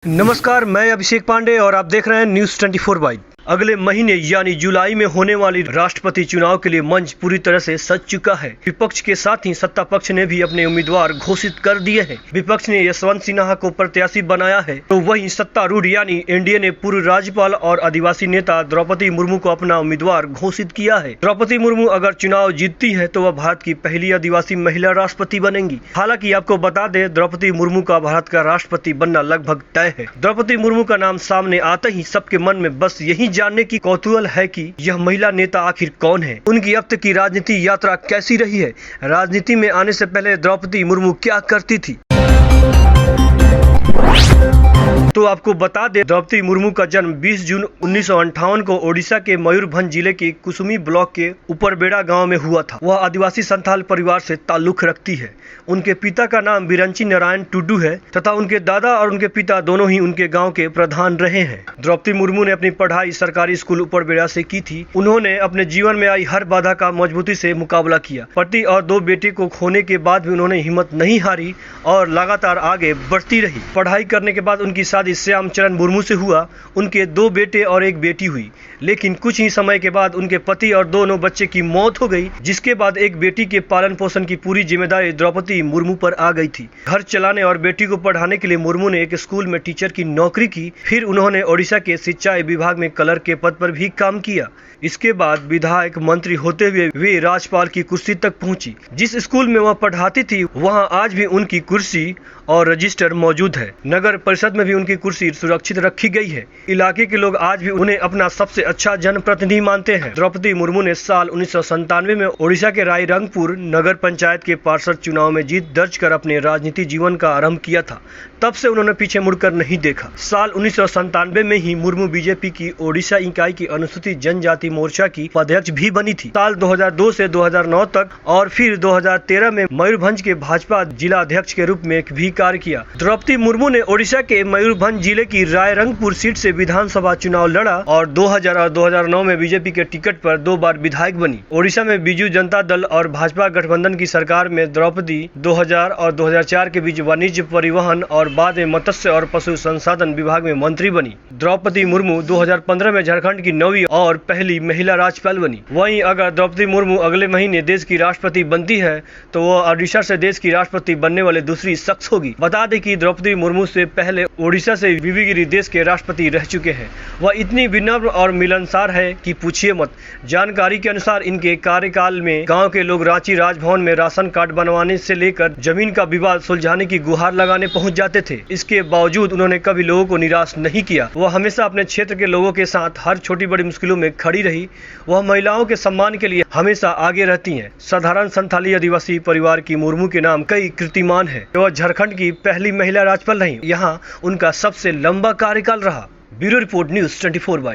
नमस्कार, मैं अभिषेक पांडे और आप देख रहे हैं न्यूज़ 24/। अगले महीने यानी जुलाई में होने वाली राष्ट्रपति चुनाव के लिए मंच पूरी तरह से सज चुका है। विपक्ष के साथ ही सत्ता पक्ष ने भी अपने उम्मीदवार घोषित कर दिए हैं। विपक्ष ने यशवंत सिन्हा को प्रत्याशी बनाया है, तो वहीं सत्तारूढ़ यानी एनडीए ने पूर्व राज्यपाल और आदिवासी नेता द्रौपदी मुर्मू को अपना उम्मीदवार घोषित किया है। द्रौपदी मुर्मू अगर चुनाव जीतती है तो वह भारत की पहली आदिवासी महिला राष्ट्रपति बनेंगी। हालांकि आपको बता दें, द्रौपदी मुर्मू का भारत का राष्ट्रपति बनना लगभग तय है। द्रौपदी मुर्मू का नाम सामने आते ही सबके मन में बस यही जानने की कौतूहल है कि यह महिला नेता आखिर कौन है, उनकी अब तक की राजनीति यात्रा कैसी रही है, राजनीति में आने से पहले द्रौपदी मुर्मू क्या करती थी। तो आपको बता दें, द्रौपदी मुर्मू का जन्म 20 जून 1958 को ओडिशा के मयूरभंज जिले के कुसुमी ब्लॉक के ऊपरबेड़ा गांव में हुआ था। वह आदिवासी संथाल परिवार से ताल्लुक रखती है। उनके पिता का नाम बिरंची नारायण टुडू है तथा उनके दादा और उनके पिता दोनों ही उनके गांव के प्रधान रहे हैं। द्रौपदी मुर्मू ने अपनी पढ़ाई सरकारी स्कूल ऊपरबेड़ा से की थी। उन्होंने अपने जीवन में आई हर बाधा का मजबूती से मुकाबला किया। पति और 2 बेटे को खोने के बाद भी उन्होंने हिम्मत नहीं हारी और लगातार आगे बढ़ती रही। पढ़ाई करने के बाद उनकी शादी श्यामचरण मुर्मू से हुआ। उनके 2 बेटे और 1 बेटी हुई, लेकिन कुछ ही समय के बाद उनके पति और दोनों बच्चे की मौत हो गई, जिसके बाद एक बेटी के पालन पोषण की पूरी जिम्मेदारी द्रौपदी मुर्मू पर आ गई थी। घर चलाने और बेटी को पढ़ाने के लिए मुर्मू ने एक स्कूल में टीचर की नौकरी की। फिर उन्होंने ओडिशा के सिंचाई विभाग में क्लर्क के पद पर भी काम किया। इसके बाद विधायक मंत्री होते हुए वे राज्यपाल की कुर्सी तक पहुंची। जिस स्कूल में वह पढ़ाती थी वहां आज भी उनकी कुर्सी और रजिस्टर मौजूद है। नगर परिषद में भी उनकी कुर्सी सुरक्षित रखी गई है। इलाके के लोग आज भी उन्हें अपना सबसे अच्छा जनप्रतिनिधि मानते हैं। द्रौपदी मुर्मू ने साल 1997 में ओडिशा के रायरंगपुर नगर पंचायत के पार्षद चुनाव में जीत दर्ज कर अपने राजनीति जीवन का आरंभ किया था। तब से उन्होंने पीछे मुड़कर नहीं देखा। साल 1997 में ही मुर्मू बीजेपी की ओडिशा इकाई की अनुसूचित जनजाति मोर्चा की उपाध्यक्ष भी बनी थी। साल 2002 से 2009 तक और फिर 2013 में मयूरभंज के भाजपा जिला अध्यक्ष के रूप में भी कार्य किया। द्रौपदी मुर्मू ने ओडिशा के मयूरभंज जिले की रायरंगपुर सीट से विधानसभा चुनाव लड़ा और 2000 और 2009 में बीजेपी के टिकट पर 2 बार विधायक बनी। ओडिशा में बीजू जनता दल और भाजपा गठबंधन की सरकार में द्रौपदी 2000 और 2004 के बीच वाणिज्य, परिवहन और बाद में मत्स्य और पशु संसाधन विभाग में मंत्री बनी। द्रौपदी मुर्मू 2015 में झारखंड की 9वीं और पहली महिला राज्यपाल बनी। वहीं अगर द्रौपदी मुर्मू अगले महीने देश की राष्ट्रपति बनती है तो वह ओडिशा से देश की राष्ट्रपति बनने वाले दूसरी शख्स होगी। बता दें कि द्रौपदी मुर्मू से पहले ओडिशा से वीवी गिरी देश के राष्ट्रपति रह चुके हैं। वह इतनी विनम्र और मिलनसार है कि पूछिए मत। जानकारी के अनुसार इनके कार्यकाल में गांव के लोग रांची राजभवन में राशन कार्ड बनवाने से लेकर जमीन का विवाद सुलझाने की गुहार लगाने पहुंच जाते थे। इसके बावजूद उन्होंने कभी लोगों को निराश नहीं किया। वह हमेशा अपने क्षेत्र के लोगों के साथ हर छोटी बड़ी मुश्किलों में खड़ी रही। वह महिलाओं के सम्मान के लिए हमेशा आगे रहती हैं। साधारण संथाली आदिवासी परिवार की मुर्मू के नाम कई कीर्तिमान है। वह झारखंड की पहली महिला राज्यपाल रही। यहाँ उनका सबसे लंबा कार्यकाल रहा। Bureau report news 24/।